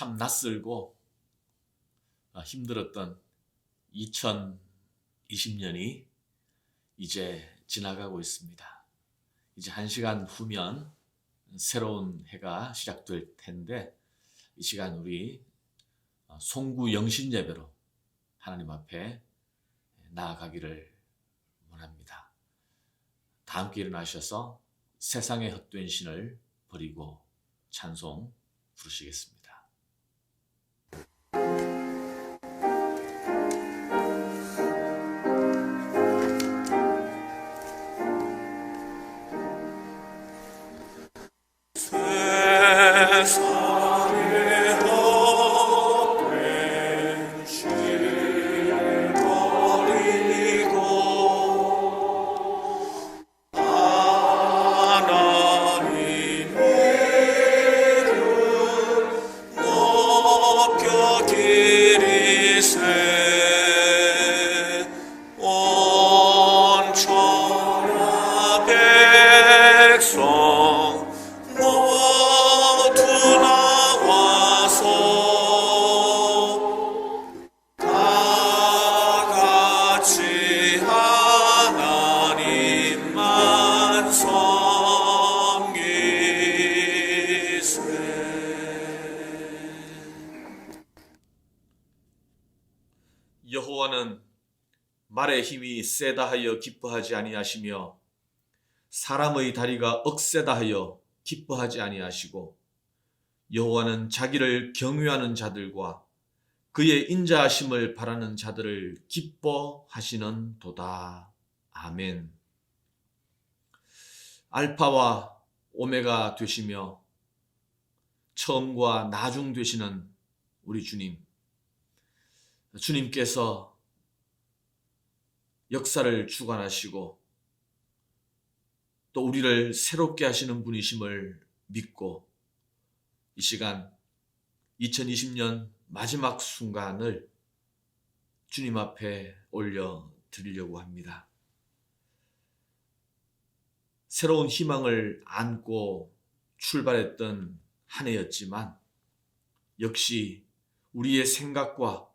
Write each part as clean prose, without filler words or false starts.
참 낯설고 힘들었던 2020년이 이제 지나가고 있습니다. 이제 1시간 후면 새로운 해가 시작될 텐데 이 시간 우리 송구 영신 예배로 하나님 앞에 나아가기를 원합니다. 다 함께 일어나셔서 세상의 헛된 신을 버리고 찬송 부르시겠습니다. 여호와는 말의 힘이 세다 하여 기뻐하지 아니하시며 사람의 다리가 억세다 하여 기뻐하지 아니하시고 여호와는 자기를 경외하는 자들과 그의 인자하심을 바라는 자들을 기뻐하시는 도다. 아멘. 알파와 오메가 되시며 처음과 나중 되시는 우리 주님께서 역사를 주관하시고 또 우리를 새롭게 하시는 분이심을 믿고 이 시간 2020년 마지막 순간을 주님 앞에 올려드리려고 합니다. 새로운 희망을 안고 출발했던 한 해였지만 역시 우리의 생각과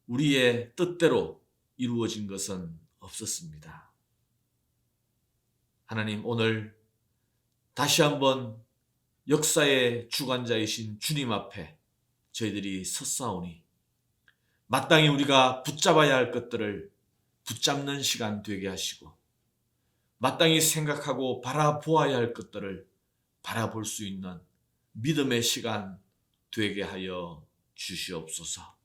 우리의 뜻대로 이루어진 것은 없었습니다. 하나님, 오늘 다시 한번 역사의 주관자이신 주님 앞에 저희들이 섰사오니 마땅히 우리가 붙잡아야 할 것들을 붙잡는 시간 되게 하시고 마땅히 생각하고 바라보아야 할 것들을 바라볼 수 있는 믿음의 시간 되게 하여 주시옵소서.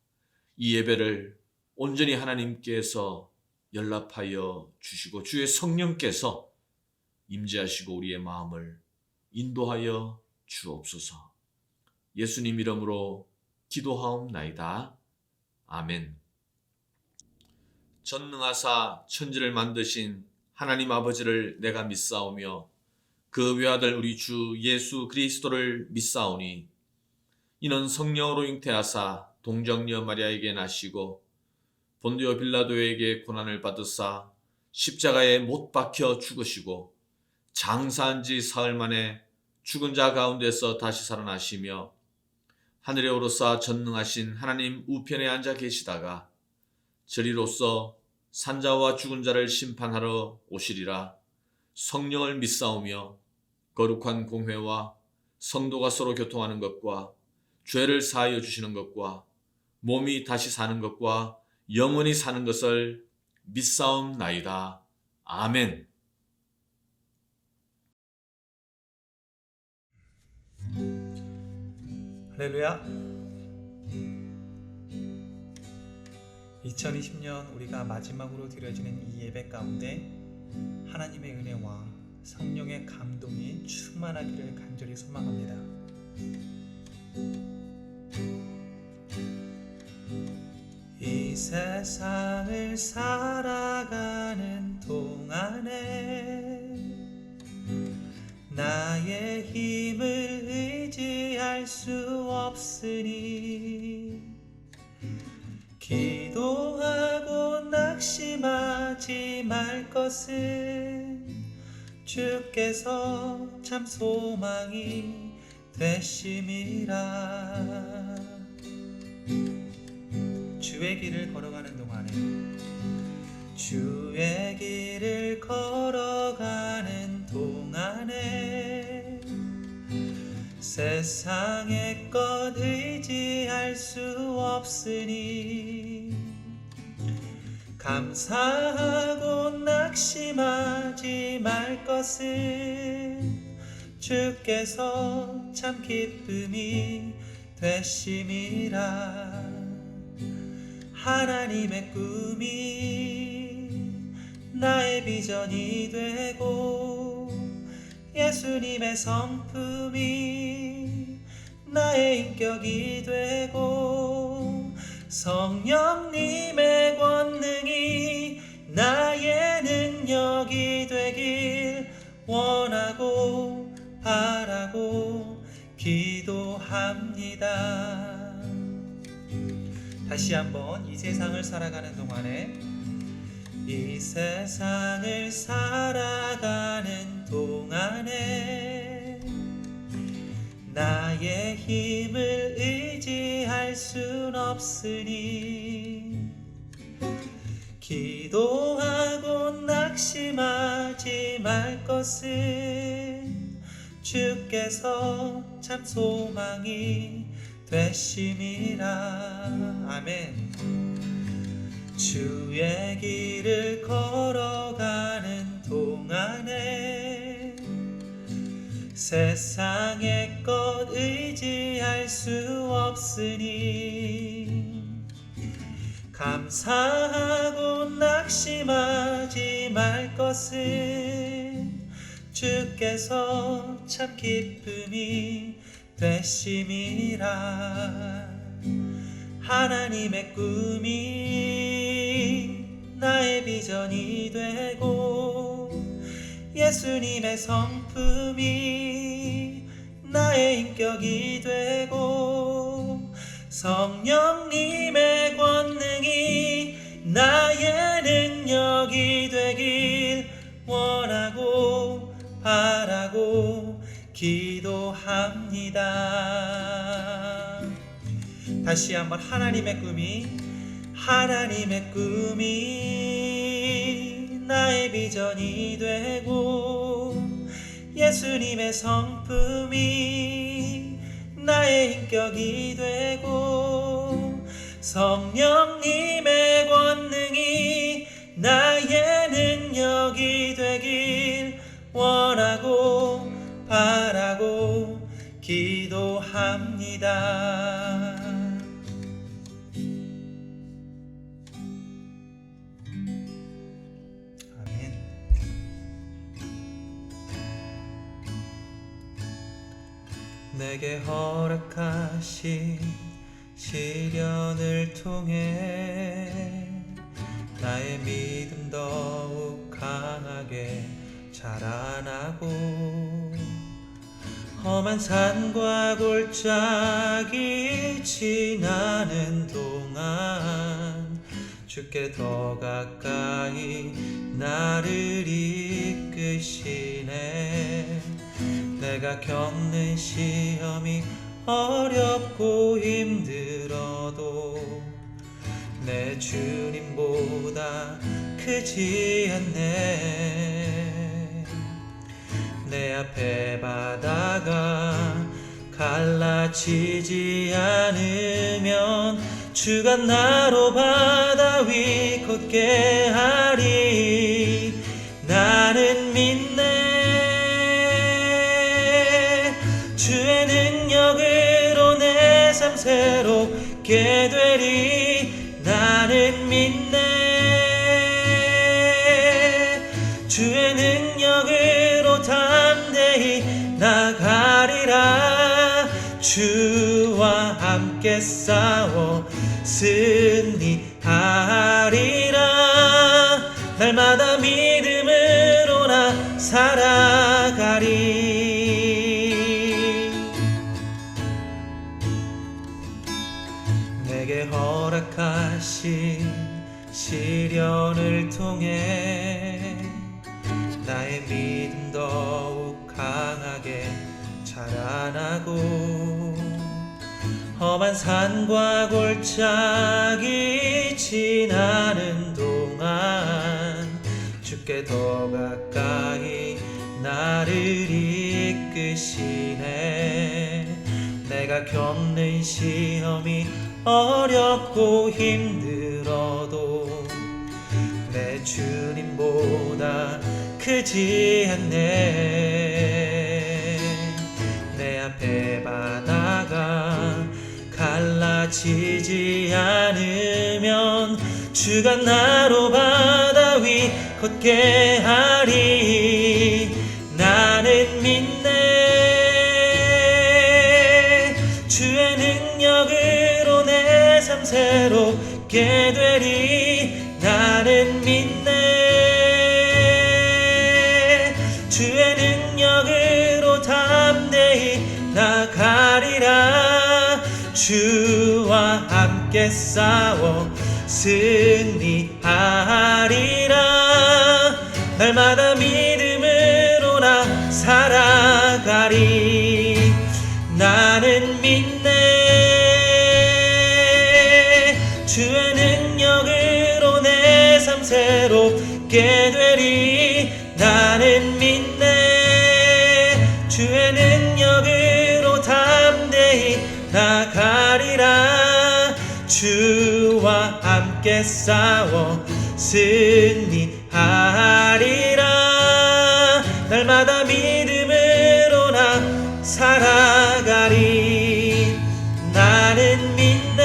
이 예배를 온전히 하나님께서 연락하여 주시고 주의 성령께서 임재하시고 우리의 마음을 인도하여 주옵소서. 예수님 이름으로 기도하옵나이다. 아멘. 전능하사 천지를 만드신 하나님 아버지를 내가 믿사오며 그 외아들 우리 주 예수 그리스도를 믿사오니 이는 성령으로 잉태하사 동정녀 마리아에게 나시고 본디오 빌라도에게 고난을 받으사 십자가에 못 박혀 죽으시고 장사한 지 사흘 만에 죽은 자 가운데서 다시 살아나시며 하늘에 오르사 전능하신 하나님 우편에 앉아 계시다가 저리로서 산자와 죽은 자를 심판하러 오시리라. 성령을 믿사오며 거룩한 공회와 성도가 서로 교통하는 것과 죄를 사하여 주시는 것과 몸이 다시 사는 것과 영원히 사는 것을 믿사옵나이다. 아멘. 할렐루야. 2020년 우리가 마지막으로 드려지는 이 예배 가운데 하나님의 은혜와 성령의 감동이 충만하기를 간절히 소망합니다. 이 세상을 살아가는 동안에 나의 힘을 의지할 수 없으니 기도하고 낙심하지 말 것은 주께서 참 소망이 되심이라. 주의 길을 걸어가는 동안에, 주의 길을 걸어가는 동안에 세상의 것 의지할 수 없으니 감사하고 낙심하지 말 것은 주께서 참 기쁨이 되심이라. 하나님의 꿈이 나의 비전이 되고 예수님의 성품이 나의 인격이 되고 성령님의 권능이 나의 능력이 되길 원하고 바라고 기도합니다. 다시 한번 이 세상을 살아가는 동안에, 이 세상을 살아가는 동안에 나의 힘을 의지할 순 없으니 기도하고 낙심하지 말 것은 주께서 참 소망이 되심이라. 아멘. 주의 길을 걸어가는 동안에 세상의 것 의지할 수 없으니 감사하고 낙심하지 말 것은 주께서 참 기쁨이 되심이라. 하나님의 꿈이 나의 비전이 되고 예수님의 성품이 나의 인격이 되고 성령님의 권능이 나의 능력이 되길 원하고 바라고 기도합니다. 다시 한번 하나님의 꿈이 나의 비전이 되고 예수님의 성품이 나의 인격이 되고 성령님의 권능이 나의 능력이 되길 원하고 바라고 기도합니다. 아멘. 내게 허락하신 시련을 통해 나의 믿음 더욱 강하게 자라나고 험한 산과 골짜기 지나는 동안 주께 더 가까이 나를 이끄시네. 내가 겪는 시험이 어렵고 힘들어도 내 주님보다 크지 않네. 내 앞에 바다가 갈라지지 않으면 주가 나로 바다 위 걷게 하리. 나는 믿네. 주의 능력으로 내 삶 새롭게 되리. 나는 믿네. 주의 능력으로 담대히 나가리라. 주와 함께 싸워 승리하리라. 날마다 믿음으로 나 살아가리. 내게 허락하신 시련을 통해 나의 믿음 더욱 강하게 살아나고 험한 산과 골짜기 지나는 동안 주께 더 가까이 나를 이끄시네. 내가 겪는 시험이 어렵고 힘들어도 내 주님보다 크지 않네. 내 앞에 바다가 갈라지지 않으면 주가 나로 바다 위 걷게 하리. 나는 믿네. 주의 능력으로 내 삶 새롭게 되리. 나는 믿네. 주의 능력으로 담대히 나가리라. 주와 함께 싸워 승리하리라. 날마다 믿음으로 나 살아가리. 나는 믿네. 주의 능력으로 내 삶 새롭게 되리. 나는 믿네. 주의 능력으로 담대히 나가리라. 주와 함께 싸워 승리하리라. 날마다 믿음으로 나 살아가리. 나는 믿네.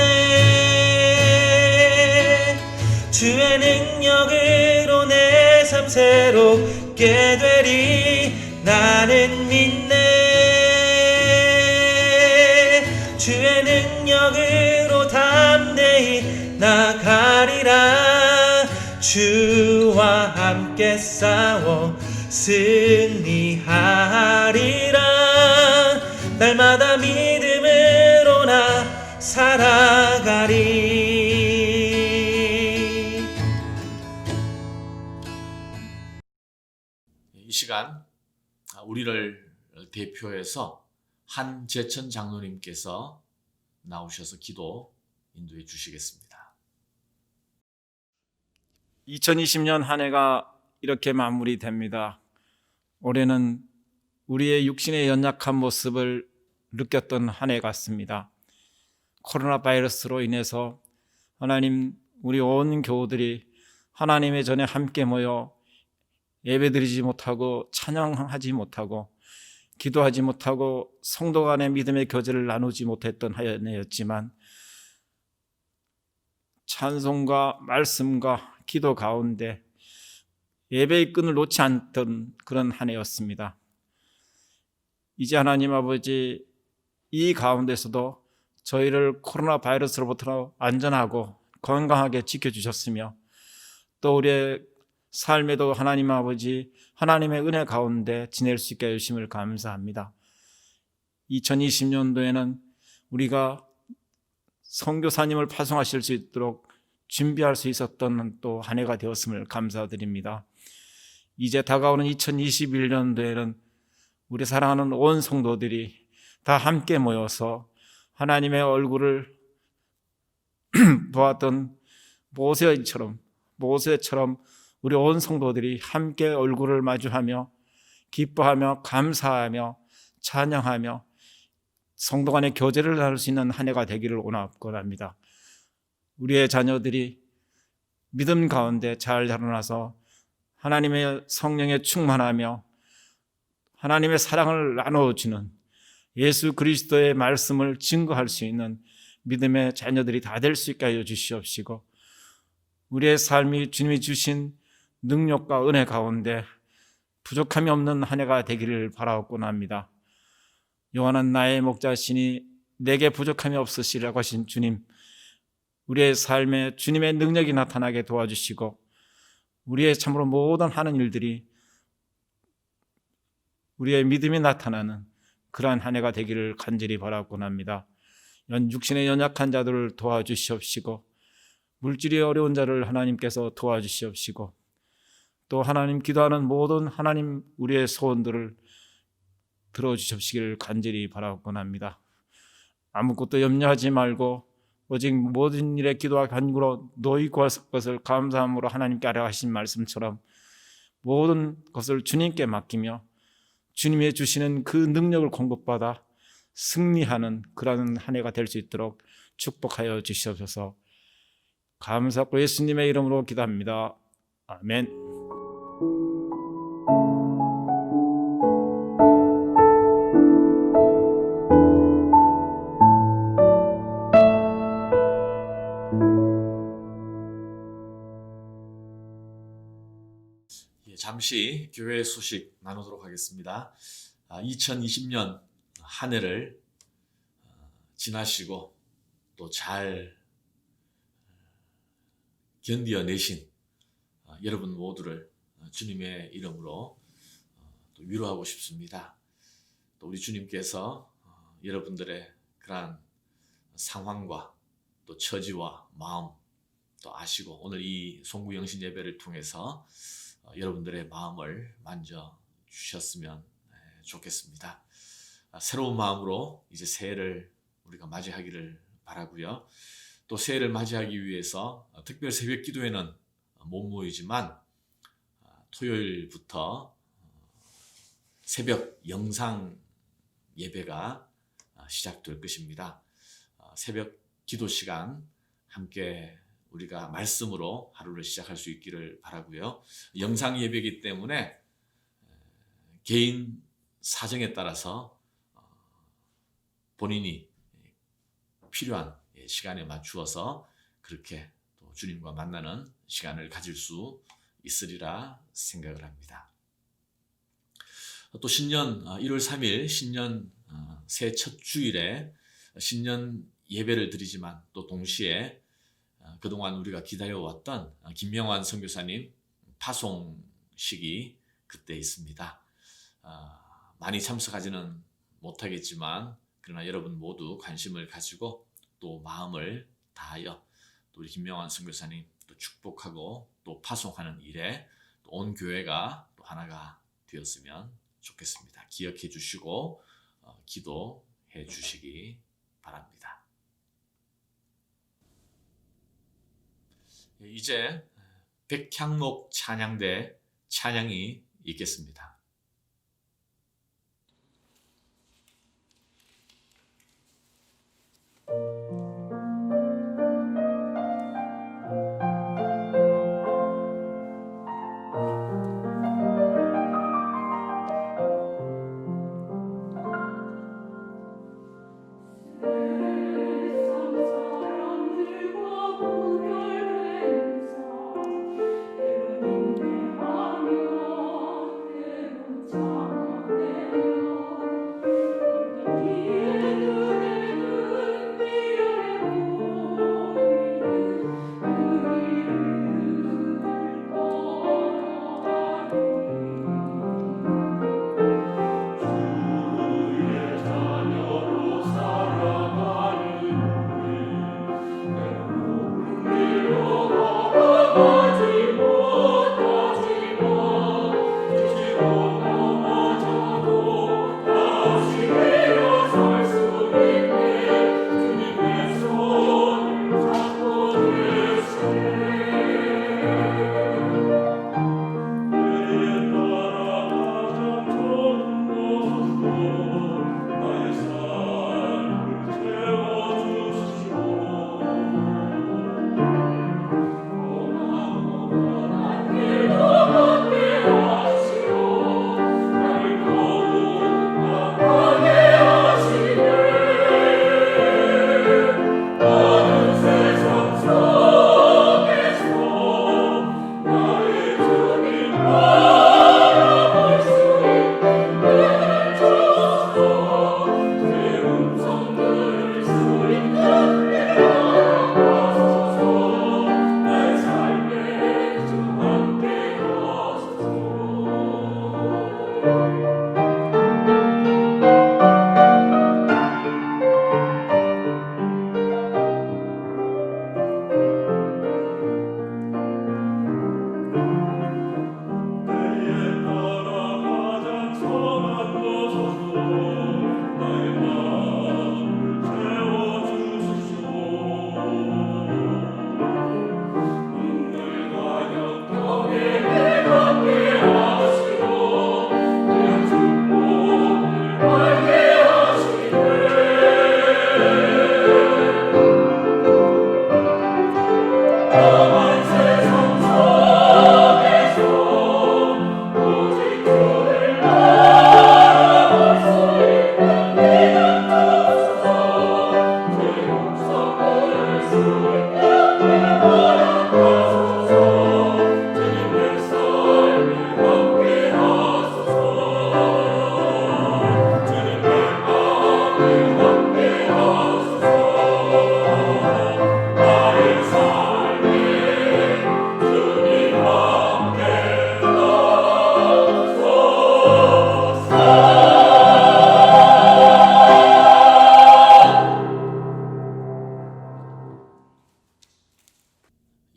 주의 능력으로 내 삶 새롭게 되리. 나는 믿네. 주의 능력으로 담대히 나가리라. 주와 함께 싸워 승리하리라. 날마다 믿음으로 나 살아가리. 이 시간 우리를 대표해서 한재천 장로님께서 나오셔서 기도 인도해 주시겠습니다. 2020년 한 해가 이렇게 마무리됩니다. 올해는 우리의 육신의 연약한 모습을 느꼈던 한 해 같습니다. 코로나 바이러스로 인해서 하나님, 우리 온 교우들이 하나님의 전에 함께 모여 예배드리지 못하고 찬양하지 못하고 기도하지 못하고 성도 간의 믿음의 교제를 나누지 못했던 한 해였지만 찬송과 말씀과 기도 가운데 예배의 끈을 놓지 않던 그런 한 해였습니다. 이제 하나님 아버지, 이 가운데서도 저희를 코로나 바이러스로부터 안전하고 건강하게 지켜주셨으며 또 우리의 삶에도 하나님 아버지, 하나님의 은혜 가운데 지낼 수 있게 해주심을 감사합니다. 2020년도에는 우리가 선교사님을 파송하실 수 있도록 준비할 수 있었던 또 한 해가 되었음을 감사드립니다. 이제 다가오는 2021년도에는 우리 사랑하는 온 성도들이 다 함께 모여서 하나님의 얼굴을 보았던 모세처럼 우리 온 성도들이 함께 얼굴을 마주하며 기뻐하며 감사하며 찬양하며 성도 간의 교제를 나눌 수 있는 한 해가 되기를 원합니다. 우리의 자녀들이 믿음 가운데 잘 자라나서 하나님의 성령에 충만하며 하나님의 사랑을 나눠주는 예수 그리스도의 말씀을 증거할 수 있는 믿음의 자녀들이 다 될 수 있게 하여 주시옵시고, 우리의 삶이 주님이 주신 능력과 은혜 가운데 부족함이 없는 한 해가 되기를 바라옵곤 합니다. 요한은 나의 목자시니 내게 부족함이 없으시라고 하신 주님, 우리의 삶에 주님의 능력이 나타나게 도와주시고 우리의 참으로 모든 하는 일들이 우리의 믿음이 나타나는 그러한 한 해가 되기를 간절히 바라곤 합니다. 육신의 연약한 자들을 도와주시옵시고 물질이 어려운 자를 하나님께서 도와주시옵시고 또 하나님 기도하는 모든 하나님 우리의 소원들을 들어주십시기를 간절히 바라곤 합니다. 아무것도 염려하지 말고 오직 모든 일에 기도와 간구로 너희 구할 것을 감사함으로 하나님께 아뢰 하신 말씀처럼 모든 것을 주님께 맡기며 주님이 주시는 그 능력을 공급받아 승리하는 그러한 한 해가 될 수 있도록 축복하여 주시옵소서. 감사하고 예수님의 이름으로 기도합니다. 아멘. 잠시 교회 소식 나누도록 하겠습니다. 2020년 한 해를 지나시고 또 잘 견뎌내신 여러분 모두를 주님의 이름으로 또 위로하고 싶습니다. 또 우리 주님께서 여러분들의 그러한 상황과 또 처지와 마음 또 아시고 오늘 이 송구 영신 예배를 통해서 여러분들의 마음을 만져 주셨으면 좋겠습니다. 새로운 마음으로 이제 새해를 우리가 맞이하기를 바라고요. 또 새해를 맞이하기 위해서 특별 새벽 기도회는 못 모이지만 토요일부터 새벽 영상 예배가 시작될 것입니다. 새벽 기도 시간 함께 우리가 말씀으로 하루를 시작할 수 있기를 바라고요. 영상 예배이기 때문에 개인 사정에 따라서 본인이 필요한 시간에 맞추어서 그렇게 또 주님과 만나는 시간을 가질 수 있으리라 생각을 합니다. 또 신년 1월 3일 신년 새해 첫 주일에 신년 예배를 드리지만 또 동시에 그동안 우리가 기다려왔던 김명환 선교사님 파송식이 그때 있습니다. 많이 참석하지는 못하겠지만 그러나 여러분 모두 관심을 가지고 또 마음을 다하여 또 우리 김명환 선교사님 또 축복하고 또 파송하는 일에 또 온 교회가 또 하나가 되었으면 좋겠습니다. 기억해 주시고 기도해 주시기 바랍니다. 이제 백향목 찬양대 찬양이 있겠습니다.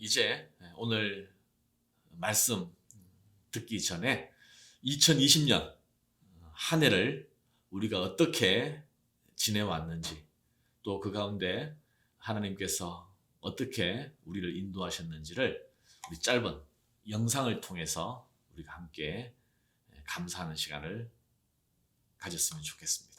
이제 오늘 말씀 듣기 전에 2020년 한 해를 우리가 어떻게 지내왔는지, 또 그 가운데 하나님께서 어떻게 우리를 인도하셨는지를 우리 짧은 영상을 통해서 우리가 함께 감사하는 시간을 가졌으면 좋겠습니다.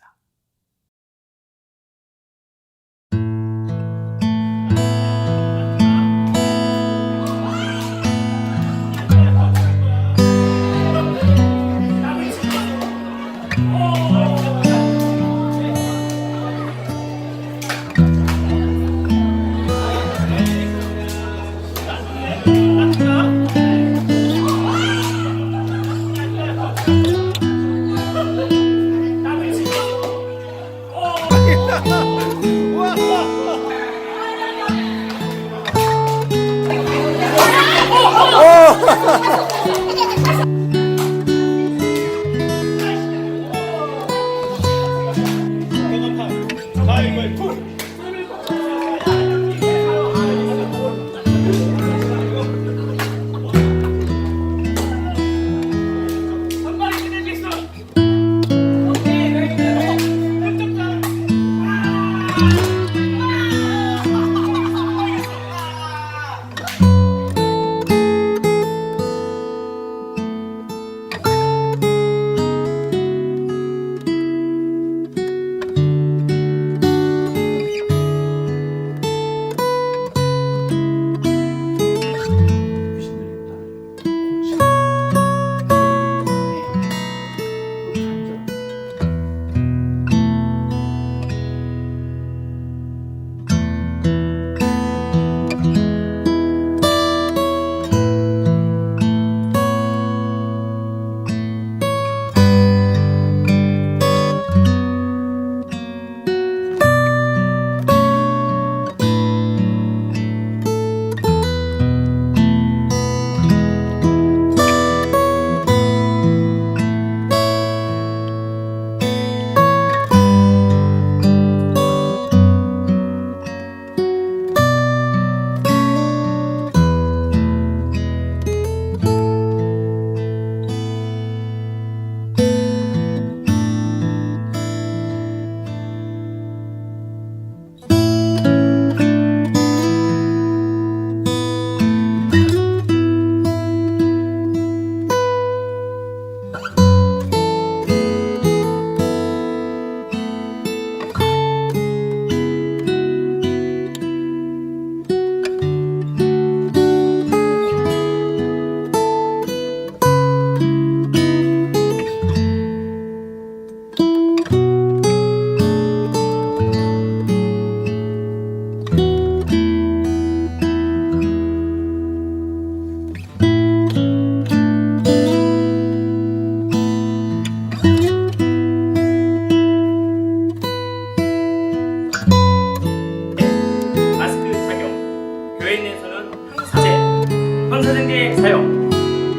방사zen제 사용,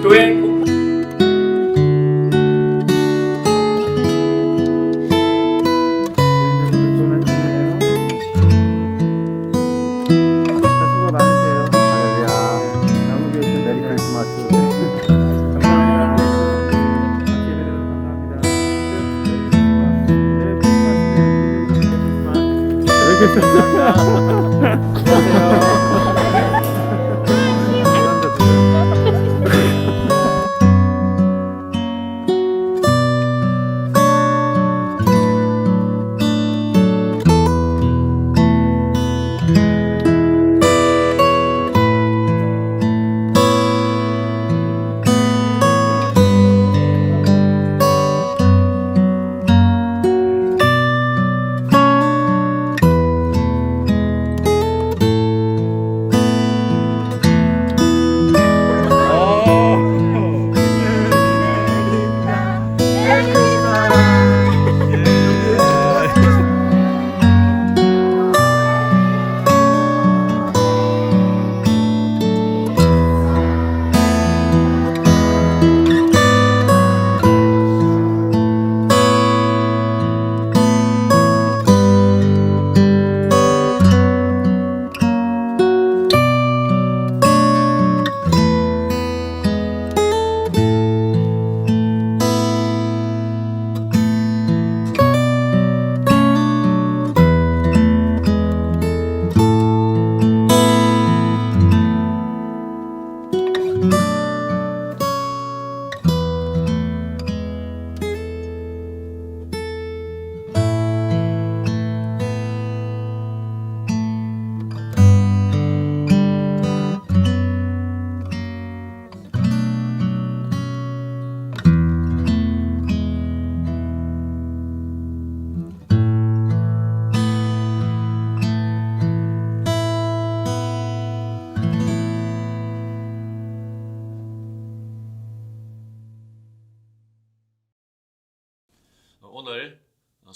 교회 수고 많으세요. 할렐루야. 너무 좋은 메리 크리스마스. 감사합니다. 예배드려서 감사합니다. 메리 크리스마스.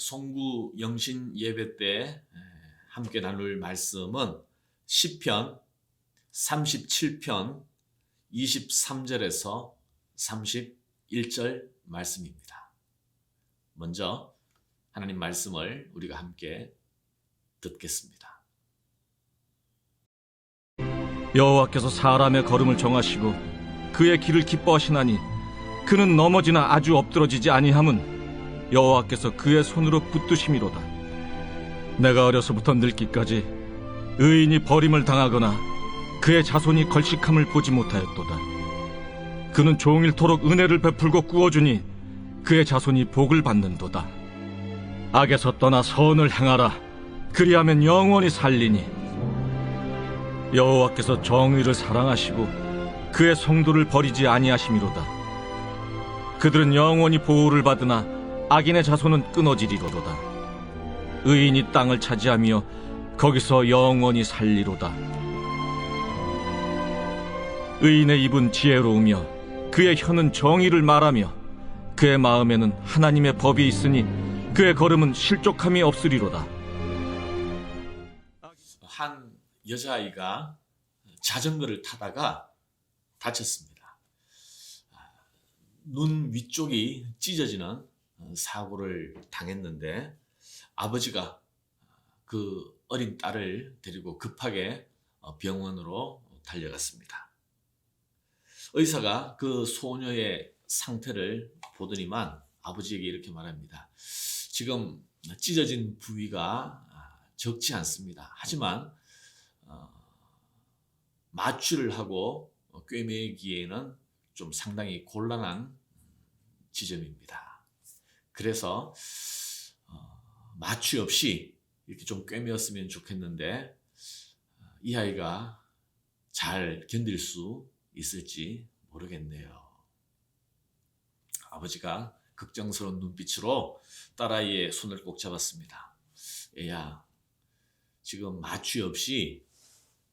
송구 영신 예배 때 함께 나눌 말씀은 시편 37편 23절에서 31절 말씀입니다. 먼저 하나님 말씀을 우리가 함께 듣겠습니다. 여호와께서 사람의 걸음을 정하시고 그의 길을 기뻐하시나니 그는 넘어지나 아주 엎드러지지 아니함은 여호와께서 그의 손으로 붙드심이로다. 내가 어려서부터 늙기까지 의인이 버림을 당하거나 그의 자손이 걸식함을 보지 못하였도다. 그는 종일토록 은혜를 베풀고 꾸어주니 그의 자손이 복을 받는도다. 악에서 떠나 선을 행하라. 그리하면 영원히 살리니 여호와께서 정의를 사랑하시고 그의 성도를 버리지 아니하심이로다. 그들은 영원히 보호를 받으나 악인의 자손은 끊어지리로다. 의인이 땅을 차지하며 거기서 영원히 살리로다. 의인의 입은 지혜로우며 그의 혀는 정의를 말하며 그의 마음에는 하나님의 법이 있으니 그의 걸음은 실족함이 없으리로다. 한 여자아이가 자전거를 타다가 다쳤습니다. 눈 위쪽이 찢어지는 사고를 당했는데 아버지가 그 어린 딸을 데리고 급하게 병원으로 달려갔습니다. 의사가 그 소녀의 상태를 보더니만 아버지에게 이렇게 말합니다. 지금 찢어진 부위가 적지 않습니다. 하지만 마취를 하고 꿰매기에는 좀 상당히 곤란한 지점입니다. 그래서 마취 없이 이렇게 좀 꿰매었으면 좋겠는데 이 아이가 잘 견딜 수 있을지 모르겠네요. 아버지가 걱정스러운 눈빛으로 딸아이의 손을 꼭 잡았습니다. 애야, 지금 마취 없이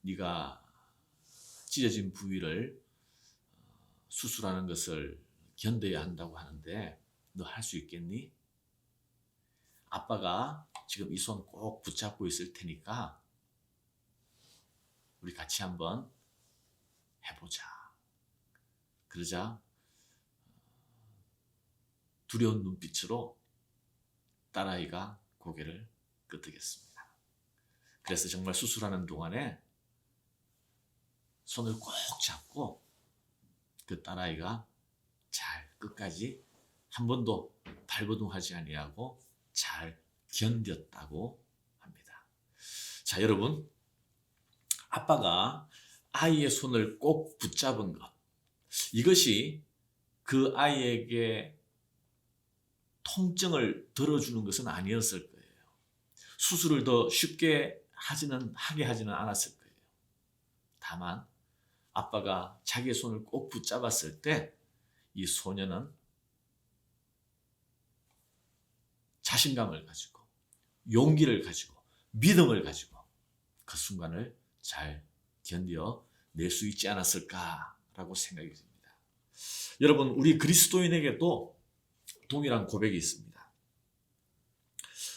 네가 찢어진 부위를 수술하는 것을 견뎌야 한다고 하는데 너 할 수 있겠니? 아빠가 지금 이 손 꼭 붙잡고 있을 테니까 우리 같이 한번 해보자. 그러자 두려운 눈빛으로 딸아이가 고개를 끄덕였습니다. 그래서 정말 수술하는 동안에 손을 꼭 잡고 그 딸아이가 잘 끝까지 한 번도 발버둥하지 아니하고 잘 견뎠다고 합니다. 자, 여러분, 아빠가 아이의 손을 꼭 붙잡은 것, 이것이 그 아이에게 통증을 덜어주는 것은 아니었을 거예요. 수술을 더 쉽게 하게 하지는 않았을 거예요. 다만 아빠가 자기의 손을 꼭 붙잡았을 때 이 소녀는 자신감을 가지고 용기를 가지고 믿음을 가지고 그 순간을 잘 견뎌낼 수 있지 않았을까라고 생각이 듭니다. 여러분, 우리 그리스도인에게도 동일한 고백이 있습니다.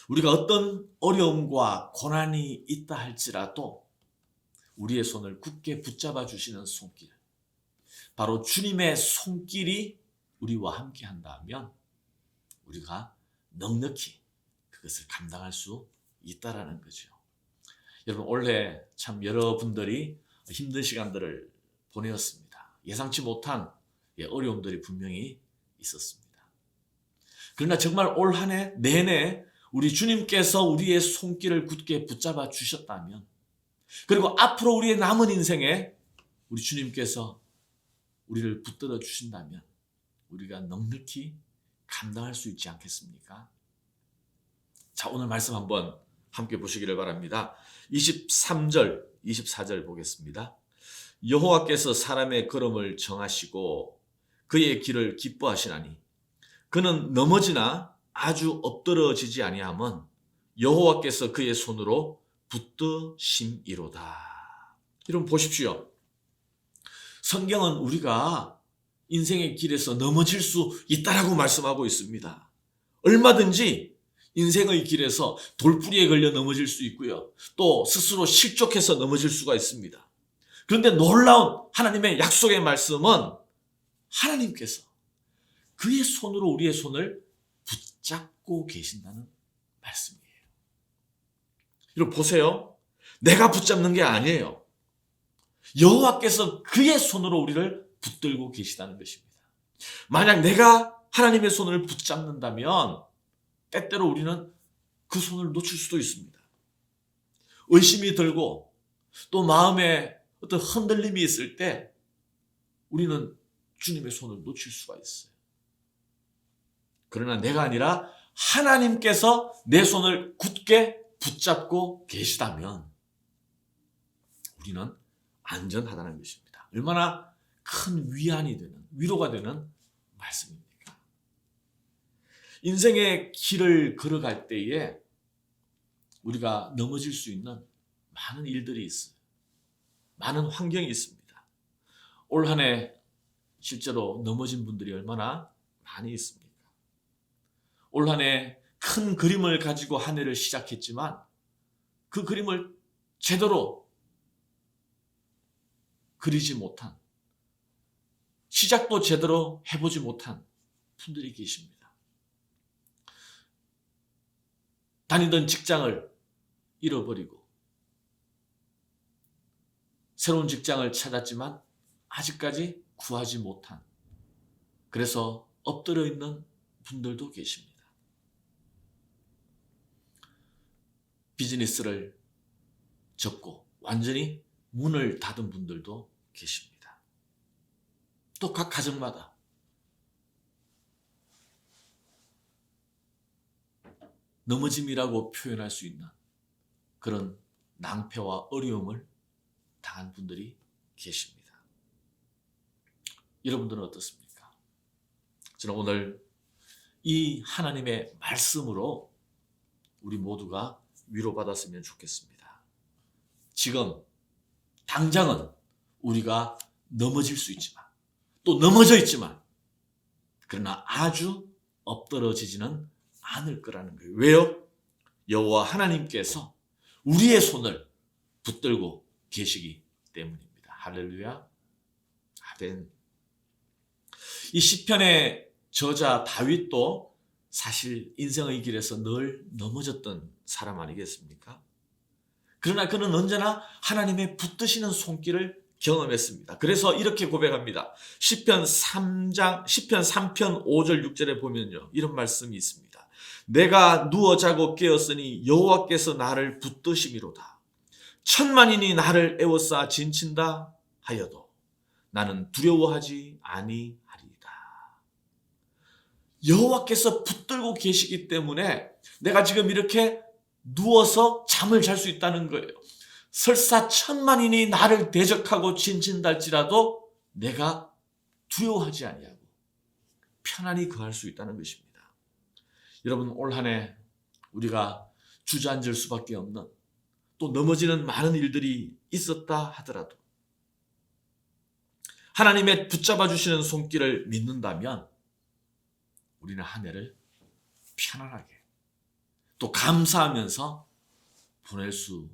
우리가 어떤 어려움과 고난이 있다 할지라도 우리의 손을 굳게 붙잡아 주시는 손길, 바로 주님의 손길이 우리와 함께 한다면 우리가 넉넉히 그것을 감당할 수 있다라는 거죠. 여러분, 올해 참 여러분들이 힘든 시간들을 보내었습니다. 예상치 못한 어려움들이 분명히 있었습니다. 그러나 정말 올 한 해 내내 우리 주님께서 우리의 손길을 굳게 붙잡아 주셨다면, 그리고 앞으로 우리의 남은 인생에 우리 주님께서 우리를 붙들어 주신다면 우리가 넉넉히 감당할 수 있지 않겠습니까? 자, 오늘 말씀 한번 함께 보시기를 바랍니다. 23절, 24절 보겠습니다. 여호와께서 사람의 걸음을 정하시고 그의 길을 기뻐하시나니 그는 넘어지나 아주 엎드러지지 아니함은 여호와께서 그의 손으로 붙드심이로다. 여러분 보십시오. 성경은 우리가 인생의 길에서 넘어질 수 있다라고 말씀하고 있습니다. 얼마든지 인생의 길에서 돌뿌리에 걸려 넘어질 수 있고요. 또 스스로 실족해서 넘어질 수가 있습니다. 그런데 놀라운 하나님의 약속의 말씀은 하나님께서 그의 손으로 우리의 손을 붙잡고 계신다는 말씀이에요. 여러분 보세요. 내가 붙잡는 게 아니에요. 여호와께서 그의 손으로 우리를 붙들고 계시다는 것입니다. 만약 내가 하나님의 손을 붙잡는다면 때때로 우리는 그 손을 놓칠 수도 있습니다. 의심이 들고 또 마음에 어떤 흔들림이 있을 때 우리는 주님의 손을 놓칠 수가 있어요. 그러나 내가 아니라 하나님께서 내 손을 굳게 붙잡고 계시다면 우리는 안전하다는 것입니다. 얼마나 큰 위안이 되는, 위로가 되는 말씀입니까? 인생의 길을 걸어갈 때에 우리가 넘어질 수 있는 많은 일들이 있어요. 많은 환경이 있습니다. 올 한 해 실제로 넘어진 분들이 얼마나 많이 있습니까? 올 한 해 큰 그림을 가지고 한 해를 시작했지만 그 그림을 제대로 그리지 못한, 시작도 제대로 해보지 못한 분들이 계십니다. 다니던 직장을 잃어버리고 새로운 직장을 찾았지만 아직까지 구하지 못한, 그래서 엎드려 있는 분들도 계십니다. 비즈니스를 접고 완전히 문을 닫은 분들도 계십니다. 또 각 가정마다 넘어짐이라고 표현할 수 있는 그런 낭패와 어려움을 당한 분들이 계십니다. 여러분들은 어떻습니까? 저는 오늘 이 하나님의 말씀으로 우리 모두가 위로받았으면 좋겠습니다. 지금 당장은 우리가 넘어질 수 있지만 또 넘어져 있지만 그러나 아주 엎드러지지는 않을 거라는 거예요. 왜요? 여호와 하나님께서 우리의 손을 붙들고 계시기 때문입니다. 할렐루야. 아멘. 이 시편의 저자 다윗도 사실 인생의 길에서 늘 넘어졌던 사람 아니겠습니까? 그러나 그는 언제나 하나님의 붙드시는 손길을 경험했습니다. 그래서 이렇게 고백합니다. 시편 3편 5절 6절에 보면요, 이런 말씀이 있습니다. 내가 누워 자고 깨었으니 여호와께서 나를 붙드심이로다. 천만인이 나를 에워싸 진친다 하여도 나는 두려워하지 아니하리이다. 여호와께서 붙들고 계시기 때문에 내가 지금 이렇게 누워서 잠을 잘 수 있다는 거예요. 설사 천만인이 나를 대적하고 진친달지라도 내가 두려워하지 아니하고 편안히 거할 수 있다는 것입니다. 여러분, 올 한 해 우리가 주저앉을 수밖에 없는, 또 넘어지는 많은 일들이 있었다 하더라도 하나님의 붙잡아 주시는 손길을 믿는다면 우리는 한 해를 편안하게 또 감사하면서 보낼 수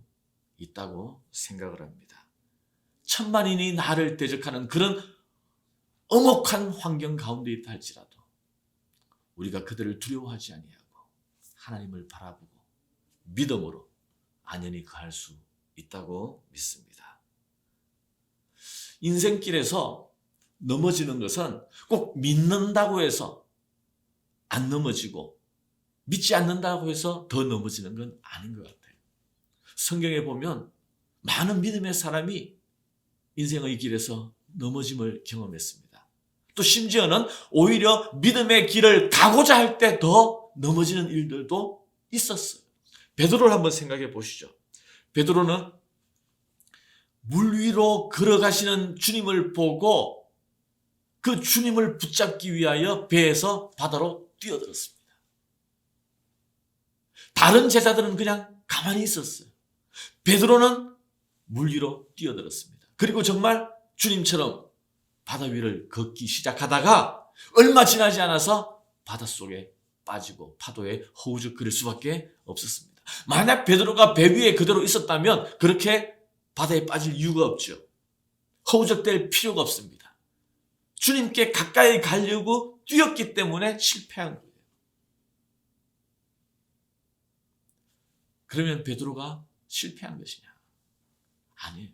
있다고 생각을 합니다. 천만인이 나를 대적하는 그런 엄혹한 환경 가운데 있다 할지라도 우리가 그들을 두려워하지 아니하고 하나님을 바라보고 믿음으로 안연히 거할 수 있다고 믿습니다. 인생길에서 넘어지는 것은 꼭 믿는다고 해서 안 넘어지고 믿지 않는다고 해서 더 넘어지는 건 아닌 것 같아요. 성경에 보면 많은 믿음의 사람이 인생의 길에서 넘어짐을 경험했습니다. 또 심지어는 오히려 믿음의 길을 가고자 할 때 더 넘어지는 일들도 있었어요. 베드로를 한번 생각해 보시죠. 베드로는 물 위로 걸어가시는 주님을 보고 그 주님을 붙잡기 위하여 배에서 바다로 뛰어들었습니다. 다른 제자들은 그냥 가만히 있었어요. 베드로는 물 위로 뛰어들었습니다. 그리고 정말 주님처럼 바다 위를 걷기 시작하다가 얼마 지나지 않아서 바닷속에 빠지고 파도에 허우적거릴 수밖에 없었습니다. 만약 베드로가 배 위에 그대로 있었다면 그렇게 바다에 빠질 이유가 없죠. 허우적댈 필요가 없습니다. 주님께 가까이 가려고 뛰었기 때문에 실패한 거예요. 그러면 베드로가 실패한 것이냐? 아니에요.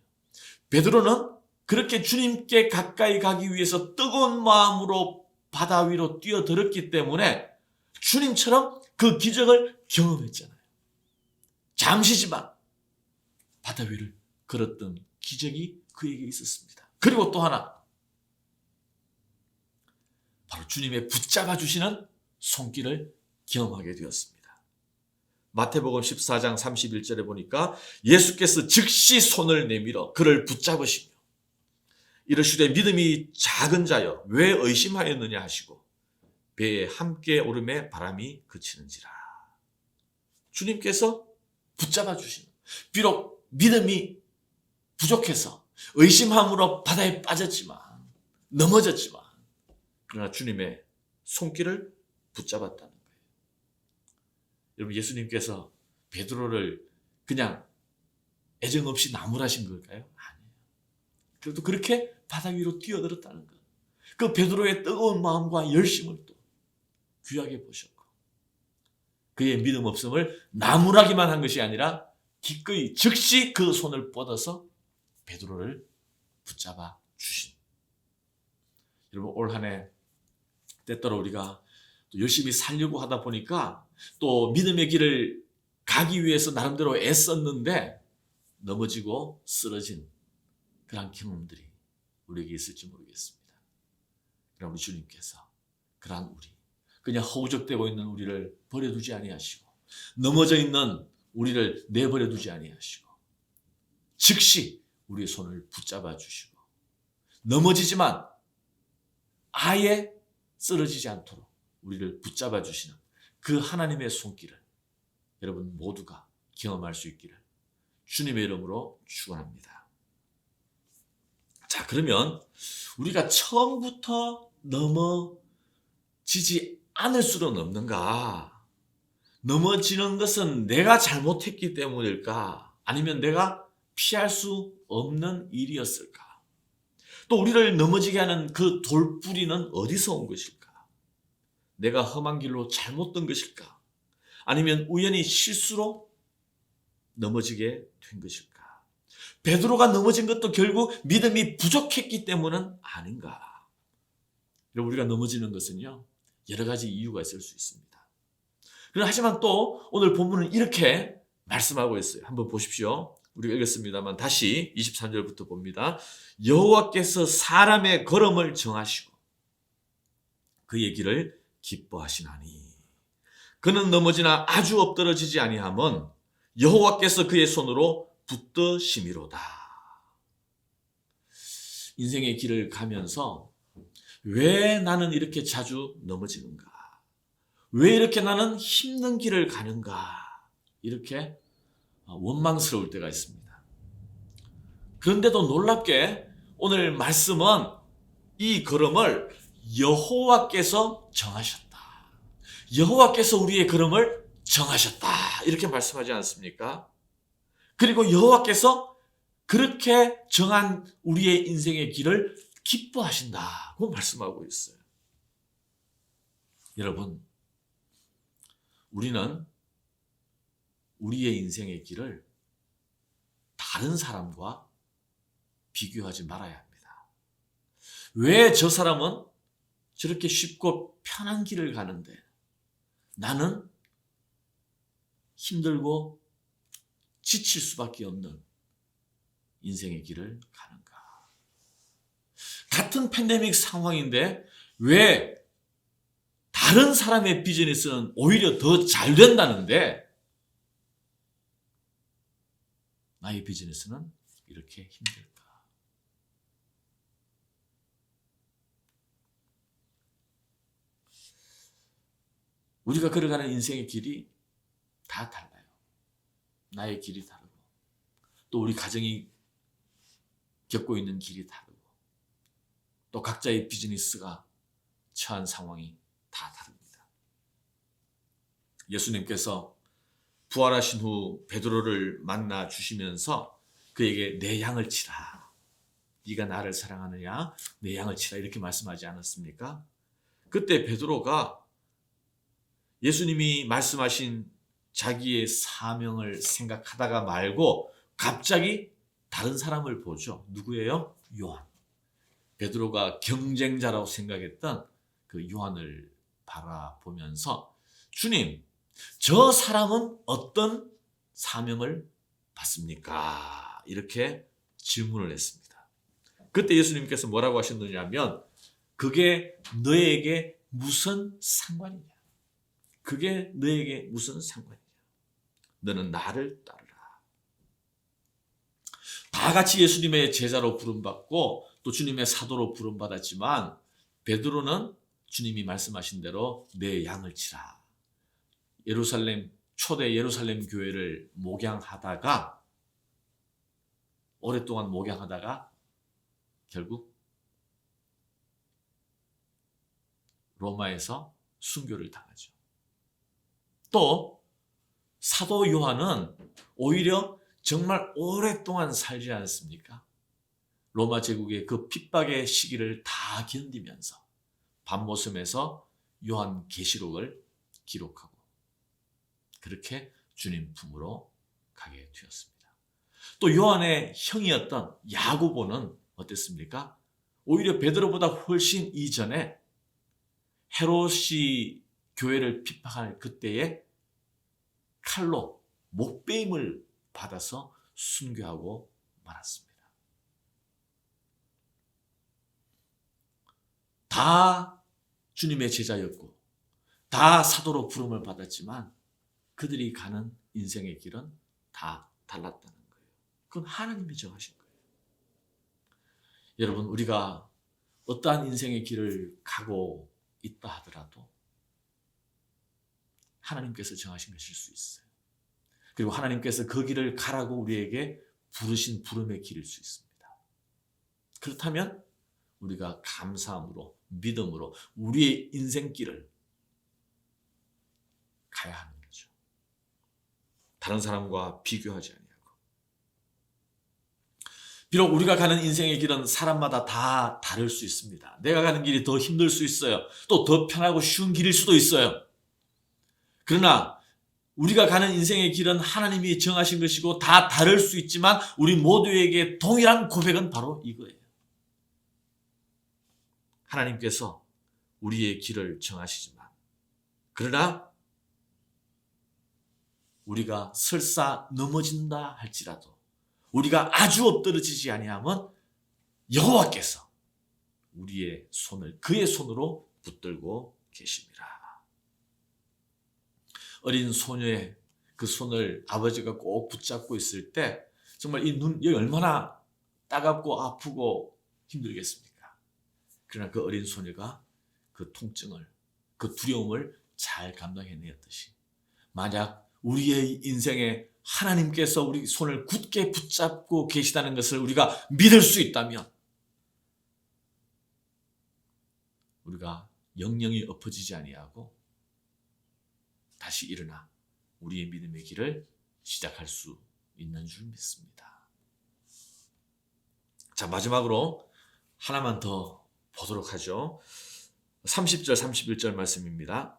베드로는 그렇게 주님께 가까이 가기 위해서 뜨거운 마음으로 바다 위로 뛰어들었기 때문에 주님처럼 그 기적을 경험했잖아요. 잠시지만 바다 위를 걸었던 기적이 그에게 있었습니다. 그리고 또 하나, 바로 주님의 붙잡아 주시는 손길을 경험하게 되었습니다. 마태복음 14장 31절에 보니까 예수께서 즉시 손을 내밀어 그를 붙잡으시며 이르시되 믿음이 작은 자여 왜 의심하였느냐 하시고 배에 함께 오름에 바람이 그치는지라. 주님께서 붙잡아 주시는, 비록 믿음이 부족해서 의심함으로 바다에 빠졌지만, 넘어졌지만, 그러나 주님의 손길을 붙잡았다는 거예요. 여러분, 예수님께서 베드로를 그냥 애정 없이 나무라신 걸까요? 아니에요. 그래도 그렇게 바다 위로 뛰어들었다는 것. 그 베드로의 뜨거운 마음과 열심을 또 귀하게 보셨고, 그의 믿음 없음을 나무라기만 한 것이 아니라 기꺼이 즉시 그 손을 뻗어서 베드로를 붙잡아 주신. 여러분, 올 한 해 때때로 우리가 또 열심히 살려고 하다 보니까 또 믿음의 길을 가기 위해서 나름대로 애썼는데 넘어지고 쓰러진 그런 경험들이 우리에게 있을지 모르겠습니다. 그러나 우리 주님께서 그러한 우리, 그냥 허우적대고 있는 우리를 버려두지 아니하시고 넘어져 있는 우리를 내버려두지 아니하시고 즉시 우리의 손을 붙잡아 주시고 넘어지지만 아예 쓰러지지 않도록 우리를 붙잡아 주시는 그 하나님의 손길을 여러분 모두가 경험할 수 있기를 주님의 이름으로 축원합니다. 자, 그러면 우리가 처음부터 넘어지지 않을 수는 없는가? 넘어지는 것은 내가 잘못했기 때문일까? 아니면 내가 피할 수 없는 일이었을까? 또 우리를 넘어지게 하는 그 돌뿌리는 어디서 온 것일까? 내가 험한 길로 잘못 든 것일까? 아니면 우연히 실수로 넘어지게 된 것일까? 베드로가 넘어진 것도 결국 믿음이 부족했기 때문은 아닌가? 우리가 넘어지는 것은요, 여러 가지 이유가 있을 수 있습니다. 하지만 또 오늘 본문은 이렇게 말씀하고 있어요. 한번 보십시오. 우리가 읽었습니다만 다시 23절부터 봅니다. 여호와께서 사람의 걸음을 정하시고 그의 길을 기뻐하시나니 그는 넘어지나 아주 엎드러지지 아니함은 여호와께서 그의 손으로 붙드심이로다. 인생의 길을 가면서 왜 나는 이렇게 자주 넘어지는가? 왜 이렇게 나는 힘든 길을 가는가? 이렇게 원망스러울 때가 있습니다. 그런데도 놀랍게 오늘 말씀은 이 걸음을 여호와께서 정하셨다. 여호와께서 우리의 걸음을 정하셨다. 이렇게 말씀하지 않습니까? 그리고 여호와께서 그렇게 정한 우리의 인생의 길을 기뻐하신다고 말씀하고 있어요. 여러분, 우리는 우리의 인생의 길을 다른 사람과 비교하지 말아야 합니다. 왜 저 사람은 저렇게 쉽고 편한 길을 가는데 나는 힘들고 지칠 수밖에 없는 인생의 길을 가는가? 같은 팬데믹 상황인데 왜 다른 사람의 비즈니스는 오히려 더 잘 된다는데 나의 비즈니스는 이렇게 힘들까? 우리가 걸어가는 인생의 길이 다 달라요. 나의 길이 다르고 또 우리 가정이 겪고 있는 길이 다르고 또 각자의 비즈니스가 처한 상황이 다 다릅니다. 예수님께서 부활하신 후 베드로를 만나 주시면서 그에게 내 양을 치라. 네가 나를 사랑하느냐? 내 양을 치라. 이렇게 말씀하지 않았습니까? 그때 베드로가 예수님이 말씀하신 자기의 사명을 생각하다가 말고 갑자기 다른 사람을 보죠. 누구예요? 요한. 베드로가 경쟁자라고 생각했던 그 요한을 바라보면서 주님, 저 사람은 어떤 사명을 받습니까? 이렇게 질문을 했습니다. 그때 예수님께서 뭐라고 하셨느냐면 그게 너에게 무슨 상관이냐? 그게 너에게 무슨 상관이냐? 너는 나를 따르라. 다 같이 예수님의 제자로 부름받고 또 주님의 사도로 부름받았지만 베드로는 주님이 말씀하신 대로 내 양을 치라. 초대 예루살렘 교회를 목양하다가 오랫동안 목양하다가 결국 로마에서 순교를 당하죠. 또 사도 요한은 오히려 정말 오랫동안 살지 않습니까? 로마 제국의 그 핍박의 시기를 다 견디면서 밤모섬에서 요한 계시록을 기록하고 그렇게 주님 품으로 가게 되었습니다. 또 요한의 형이었던 야고보는 어땠습니까? 오히려 베드로보다 훨씬 이전에 헤롯이 교회를 핍박할 그때에 칼로 목베임을 받아서 순교하고 말았습니다. 다 주님의 제자였고 다 사도로 부름을 받았지만 그들이 가는 인생의 길은 다 달랐다는 거예요. 그건 하나님이 정하신 거예요. 여러분, 우리가 어떠한 인생의 길을 가고 있다 하더라도 하나님께서 정하신 것일 수 있어요. 그리고 하나님께서 그 길을 가라고 우리에게 부르신 부름의 길일 수 있습니다. 그렇다면 우리가 감사함으로 믿음으로 우리의 인생길을 가야 하는 거죠. 다른 사람과 비교하지 아니하고. 비록 우리가 가는 인생의 길은 사람마다 다 다를 수 있습니다. 내가 가는 길이 더 힘들 수 있어요. 또 더 편하고 쉬운 길일 수도 있어요. 그러나 우리가 가는 인생의 길은 하나님이 정하신 것이고 다 다를 수 있지만 우리 모두에게 동일한 고백은 바로 이거예요. 하나님께서 우리의 길을 정하시지만 그러나 우리가 설사 넘어진다 할지라도 우리가 아주 엎드러지지 아니하면 여호와께서 우리의 손을 그의 손으로 붙들고 계십니다. 어린 소녀의 그 손을 아버지가 꼭 붙잡고 있을 때 정말 이 눈이 얼마나 따갑고 아프고 힘들겠습니까? 그러나 그 어린 소녀가 그 통증을, 그 두려움을 잘 감당해내었듯이 만약 우리의 인생에 하나님께서 우리 손을 굳게 붙잡고 계시다는 것을 우리가 믿을 수 있다면 우리가 영영이 엎어지지 아니하고 다시 일어나 우리의 믿음의 길을 시작할 수 있는 줄 믿습니다. 자, 마지막으로 하나만 더 보도록 하죠. 30절 31절 말씀입니다.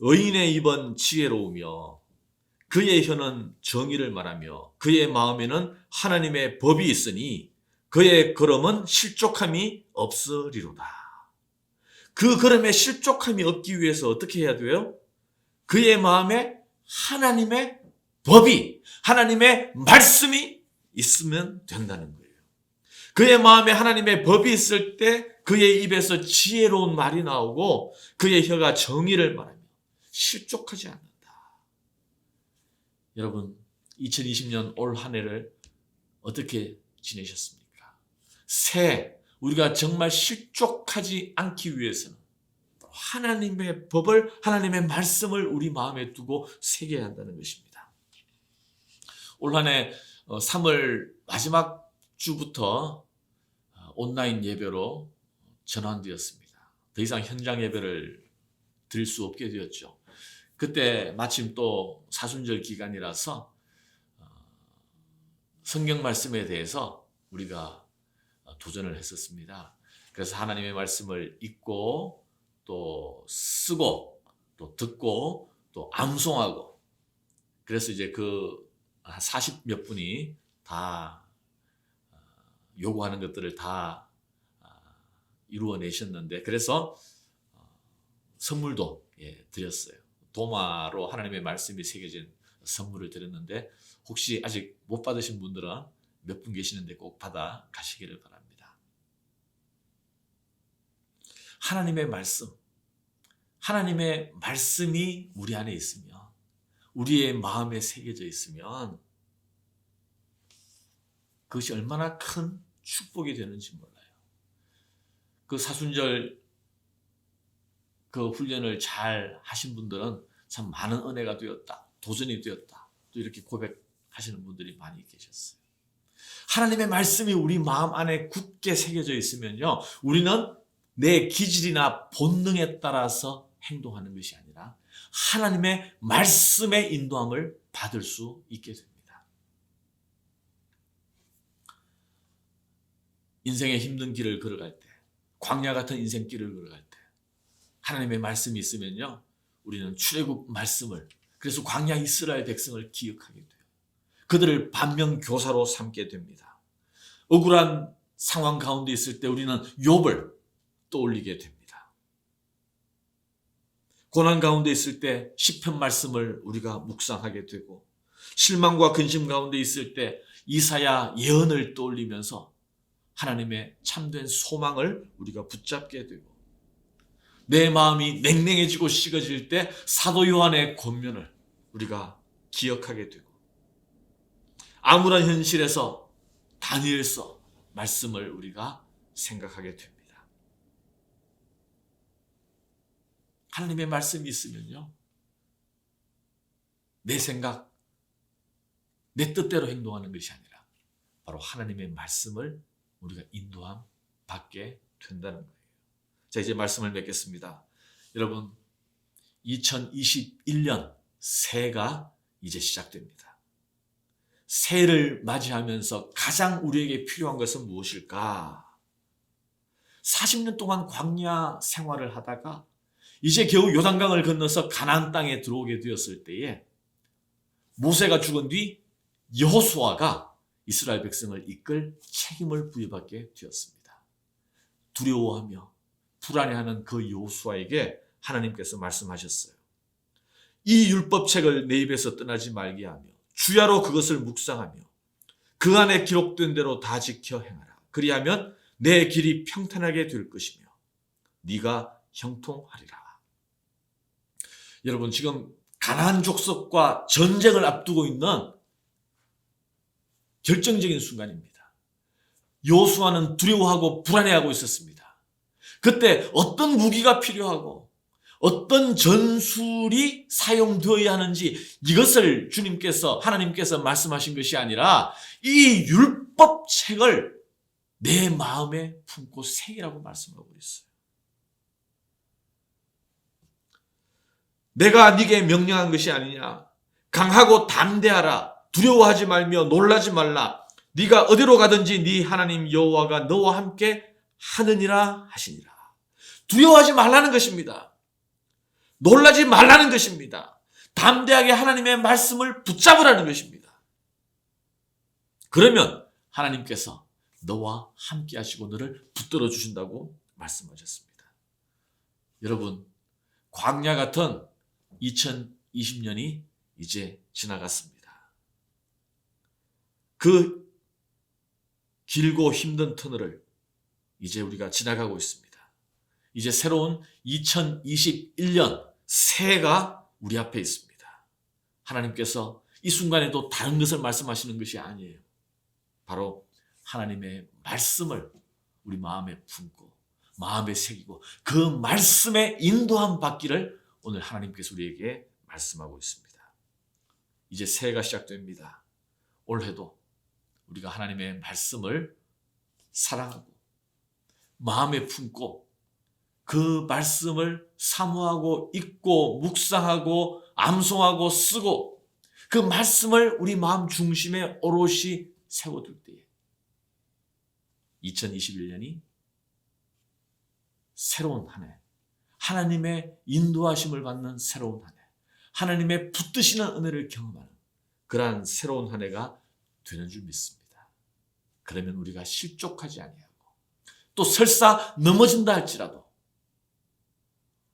의인의 입은 지혜로우며 그의 혀는 정의를 말하며 그의 마음에는 하나님의 법이 있으니 그의 걸음은 실족함이 없으리로다. 그 걸음에 실족함이 없기 위해서 어떻게 해야 돼요? 그의 마음에 하나님의 법이, 하나님의 말씀이 있으면 된다는 거예요. 그의 마음에 하나님의 법이 있을 때 그의 입에서 지혜로운 말이 나오고 그의 혀가 정의를 말하며 실족하지 않는다. 여러분, 2020년 올 한 해를 어떻게 지내셨습니까? 새해 우리가 정말 실족하지 않기 위해서는 하나님의 법을, 하나님의 말씀을 우리 마음에 두고 새겨야 한다는 것입니다. 올 한 해 3월 마지막 주부터 온라인 예배로 전환되었습니다. 더 이상 현장 예배를 드릴 수 없게 되었죠. 그때 마침 또 사순절 기간이라서 성경 말씀에 대해서 우리가 도전을 했었습니다. 그래서 하나님의 말씀을 읽고 또 쓰고 또 듣고 또 암송하고, 그래서 이제 그 40몇 분이 다 요구하는 것들을 다 이루어내셨는데, 그래서 선물도 드렸어요. 도마로 하나님의 말씀이 새겨진 선물을 드렸는데, 혹시 아직 못 받으신 분들은 몇 분 계시는데 꼭 받아 가시기를 바랍니다. 하나님의 말씀이 우리 안에 있으면, 우리의 마음에 새겨져 있으면 그것이 얼마나 큰 축복이 되는지 몰라요. 그 사순절 그 훈련을 잘 하신 분들은 참 많은 은혜가 되었다, 도전이 되었다, 또 이렇게 고백하시는 분들이 많이 계셨어요. 하나님의 말씀이 우리 마음 안에 굳게 새겨져 있으면요, 우리는 내 기질이나 본능에 따라서 행동하는 것이 아니라 하나님의 말씀의 인도함을 받을 수 있게 됩니다. 인생의 힘든 길을 걸어갈 때, 광야 같은 인생길을 걸어갈 때 하나님의 말씀이 있으면요, 우리는 출애굽 말씀을, 그래서 광야 이스라엘 백성을 기억하게 돼요. 그들을 반면교사로 삼게 됩니다. 억울한 상황 가운데 있을 때 우리는 욥을 떠올리게 됩니다. 고난 가운데 있을 때 시편 말씀을 우리가 묵상하게 되고, 실망과 근심 가운데 있을 때 이사야 예언을 떠올리면서 하나님의 참된 소망을 우리가 붙잡게 되고, 내 마음이 냉랭해지고 식어질 때 사도 요한의 권면을 우리가 기억하게 되고, 암울한 현실에서 다니엘서 말씀을 우리가 생각하게 됩니다. 하나님의 말씀이 있으면요, 내 생각, 내 뜻대로 행동하는 것이 아니라 바로 하나님의 말씀을 우리가 인도함 받게 된다는 거예요. 자, 이제 말씀을 맺겠습니다. 여러분, 2021년 새해가 이제 시작됩니다. 새해를 맞이하면서 가장 우리에게 필요한 것은 무엇일까? 40년 동안 광야 생활을 하다가 이제 겨우 요단강을 건너서 가나안 땅에 들어오게 되었을 때에 모세가 죽은 뒤 여호수아가 이스라엘 백성을 이끌 책임을 부여받게 되었습니다. 두려워하며 불안해하는 그 여호수아에게 하나님께서 말씀하셨어요. 이 율법책을 내 입에서 떠나지 말게 하며 주야로 그것을 묵상하며 그 안에 기록된 대로 다 지켜 행하라. 그리하면 내 길이 평탄하게 될 것이며 네가 형통하리라. 여러분, 지금 가나안 족속과 전쟁을 앞두고 있는 결정적인 순간입니다. 여호수아는 두려워하고 불안해하고 있었습니다. 그때 어떤 무기가 필요하고 어떤 전술이 사용되어야 하는지 이것을 하나님께서 말씀하신 것이 아니라 이 율법책을 내 마음에 품고 새기라고 말씀하고 있어요. 내가 네게 명령한 것이 아니냐. 강하고 담대하라. 두려워하지 말며 놀라지 말라. 네가 어디로 가든지 네 하나님 여호와가 너와 함께 하느니라 하시니라. 두려워하지 말라는 것입니다. 놀라지 말라는 것입니다. 담대하게 하나님의 말씀을 붙잡으라는 것입니다. 그러면 하나님께서 너와 함께 하시고 너를 붙들어 주신다고 말씀하셨습니다. 여러분, 광야 같은 2020년이 이제 지나갔습니다. 그 길고 힘든 터널을 이제 우리가 지나가고 있습니다. 이제 새로운 2021년 새해가 우리 앞에 있습니다. 하나님께서 이 순간에도 다른 것을 말씀하시는 것이 아니에요. 바로 하나님의 말씀을 우리 마음에 품고 마음에 새기고 그 말씀에 인도함 받기를 오늘 하나님께서 우리에게 말씀하고 있습니다. 이제 새해가 시작됩니다. 올해도 우리가 하나님의 말씀을 사랑하고 마음에 품고 그 말씀을 사모하고 읽고 묵상하고 암송하고 쓰고 그 말씀을 우리 마음 중심에 오롯이 세워둘 때에 2021년이 새로운 한 해, 하나님의 인도하심을 받는 새로운 한 해, 하나님의 붙드시는 은혜를 경험하는 그러한 새로운 한 해가 되는 줄 믿습니다. 그러면 우리가 실족하지 아니하고 또 설사 넘어진다 할지라도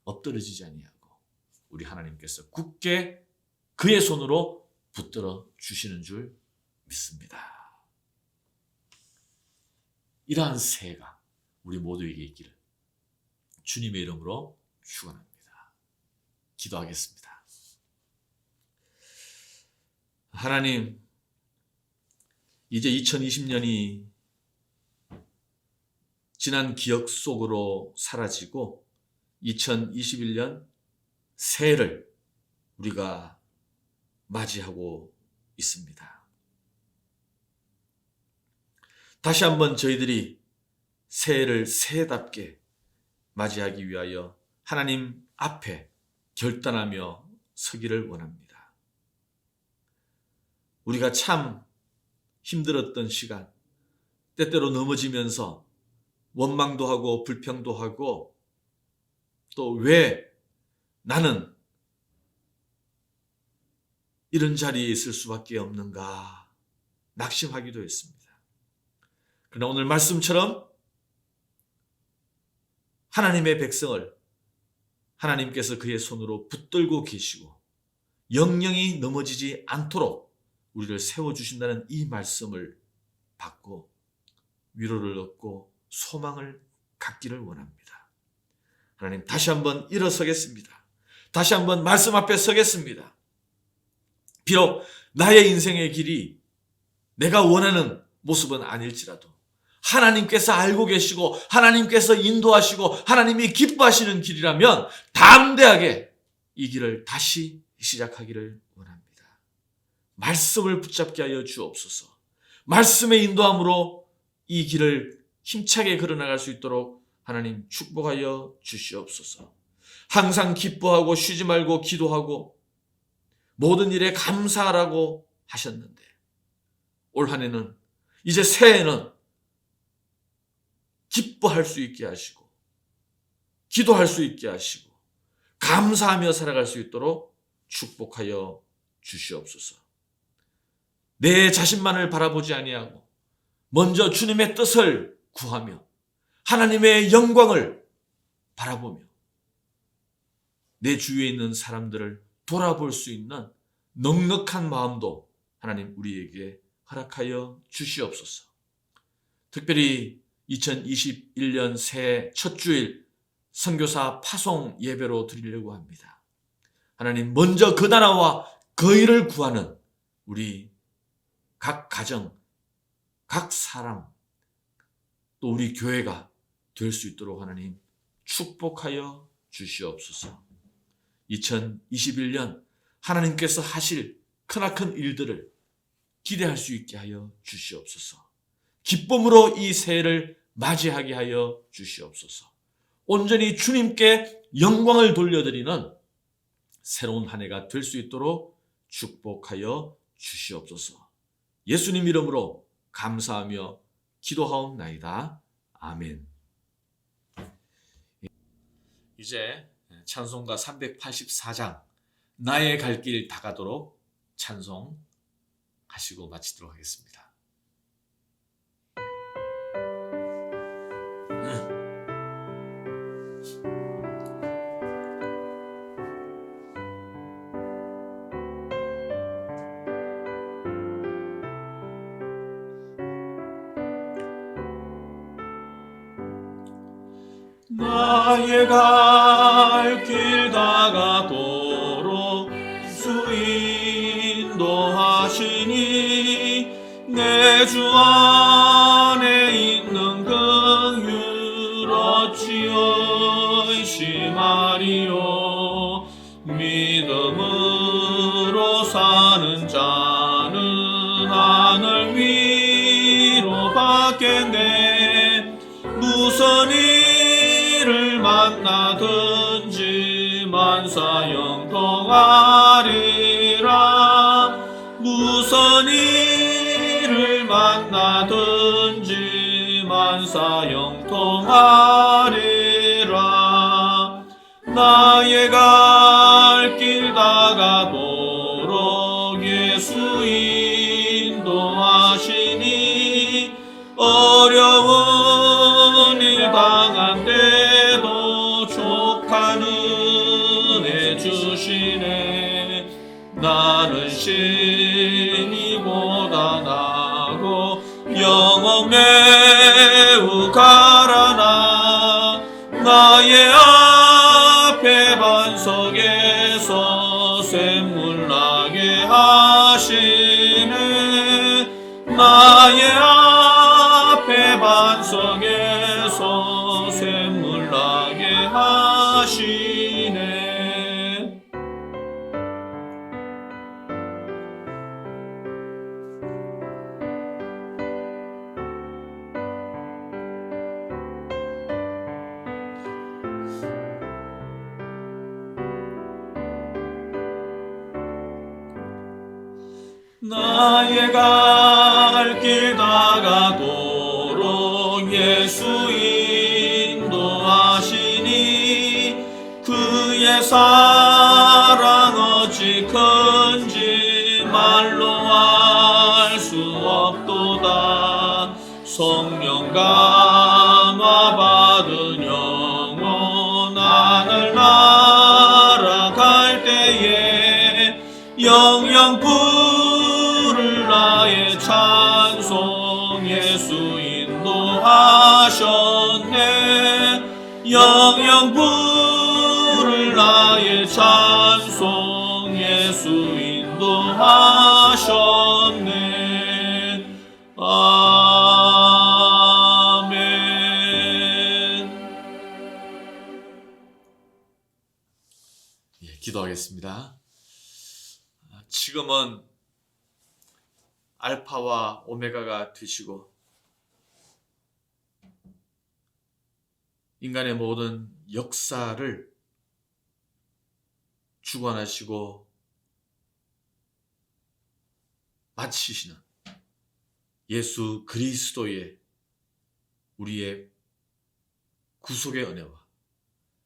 엎드러지지 아니하고 우리 하나님께서 굳게 그의 손으로 붙들어 주시는 줄 믿습니다. 이러한 새해가 우리 모두에게 있기를 주님의 이름으로 축원합니다. 기도하겠습니다. 하나님, 이제 2020년이 지난 기억 속으로 사라지고 2021년 새해를 우리가 맞이하고 있습니다. 다시 한번 저희들이 새해를 새해답게 맞이하기 위하여 하나님 앞에 결단하며 서기를 원합니다. 우리가 참 힘들었던 시간, 때때로 넘어지면서 원망도 하고 불평도 하고 또 왜 나는 이런 자리에 있을 수밖에 없는가 낙심하기도 했습니다. 그러나 오늘 말씀처럼 하나님의 백성을 하나님께서 그의 손으로 붙들고 계시고 영영이 넘어지지 않도록 우리를 세워주신다는 이 말씀을 받고 위로를 얻고 소망을 갖기를 원합니다. 하나님, 다시 한번 일어서겠습니다. 다시 한번 말씀 앞에 서겠습니다. 비록 나의 인생의 길이 내가 원하는 모습은 아닐지라도 하나님께서 알고 계시고 하나님께서 인도하시고 하나님이 기뻐하시는 길이라면 담대하게 이 길을 다시 시작하기를 원합니다. 말씀을 붙잡게 하여 주옵소서. 말씀의 인도함으로 이 길을 힘차게 걸어나갈 수 있도록 하나님 축복하여 주시옵소서. 항상 기뻐하고 쉬지 말고 기도하고 모든 일에 감사하라고 하셨는데 올 한 해는 이제 새해는 기뻐할 수 있게 하시고 기도할 수 있게 하시고 감사하며 살아갈 수 있도록 축복하여 주시옵소서. 내 자신만을 바라보지 아니하고 먼저 주님의 뜻을 구하며 하나님의 영광을 바라보며 내 주위에 있는 사람들을 돌아볼 수 있는 넉넉한 마음도 하나님 우리에게 허락하여 주시옵소서. 특별히 2021년 새해 첫 주일 선교사 파송 예배로 드리려고 합니다. 하나님, 먼저 그 나라와 그 일을 구하는 우리 각 가정, 각 사람, 또 우리 교회가 될 수 있도록 하나님 축복하여 주시옵소서. 2021년 하나님께서 하실 크나큰 일들을 기대할 수 있게 하여 주시옵소서. 기쁨으로 이 새해를 맞이하게 하여 주시옵소서. 온전히 주님께 영광을 돌려드리는 새로운 한 해가 될 수 있도록 축복하여 주시옵소서. 예수님 이름으로 감사하며 기도하옵나이다. 아멘. 이제 찬송가 384장 나의 갈 길 다가도록 찬송하시고 마치도록 하겠습니다. 나의 갈 길 다가도록 주 인도하시니 내 주 안에 있는 긍휼 어찌 의심하리요. 믿음으로 사는 자는 하늘 위로 받겠네. 무슨 일을 만나든지 만사 형통하리. 만나든지 만사 영통하리라. 나의 갈 길 다가도록 예수 인도하시니 어려운 일 당한 때도 족한 은혜 주시네. 나는 신이보다 나고 영혼 매우 가라나. 나의 앞에 반석에서 샘물 나게 하시네. 나의 앞에 반석에서 샘물 나게 하시네. 나의 갈 길 다가도록 예수 인도하시니 그의 사랑 어찌 큰지 말로 알 수 없도다. 성령 감화 받은 영혼 하늘 날아갈 때에 영영 부를 나의 찬송. 예수 인도하셨네. 영영 부를 나의 찬송. 예수 인도하셨네. 아멘. 예, 기도하겠습니다. 지금은 알파와 오메가가 되시고 인간의 모든 역사를 주관하시고 마치시는 예수 그리스도의 우리의 구속의 은혜와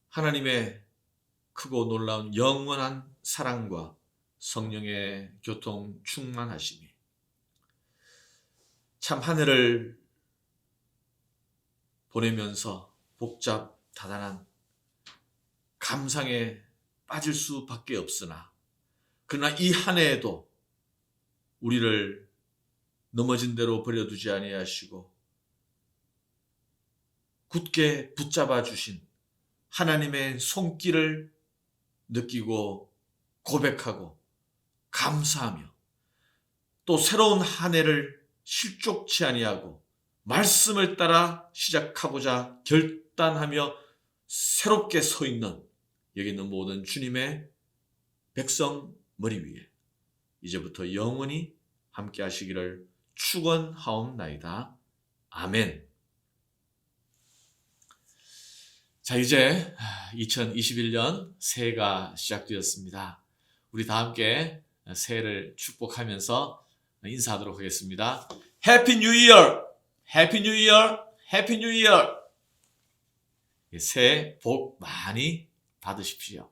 하나님의 크고 놀라운 영원한 사랑과 성령의 교통 충만하심이 참 한 해를 보내면서 복잡다단한 감상에 빠질 수밖에 없으나 그러나 이 한 해에도 우리를 넘어진 대로 버려두지 아니하시고 굳게 붙잡아 주신 하나님의 손길을 느끼고 고백하고 감사하며 또 새로운 한 해를 실족치 아니하고 말씀을 따라 시작하고자 결단하며 새롭게 서 있는 여기 있는 모든 주님의 백성 머리 위에 이제부터 영원히 함께 하시기를 축원하옵나이다. 아멘. 자, 이제 2021년 새해가 시작되었습니다. 우리 다 함께 새해를 축복하면서 인사하도록 하겠습니다. 해피 뉴 이어! 해피 뉴 이어! 해피 뉴 이어! 새해 복 많이 받으십시오.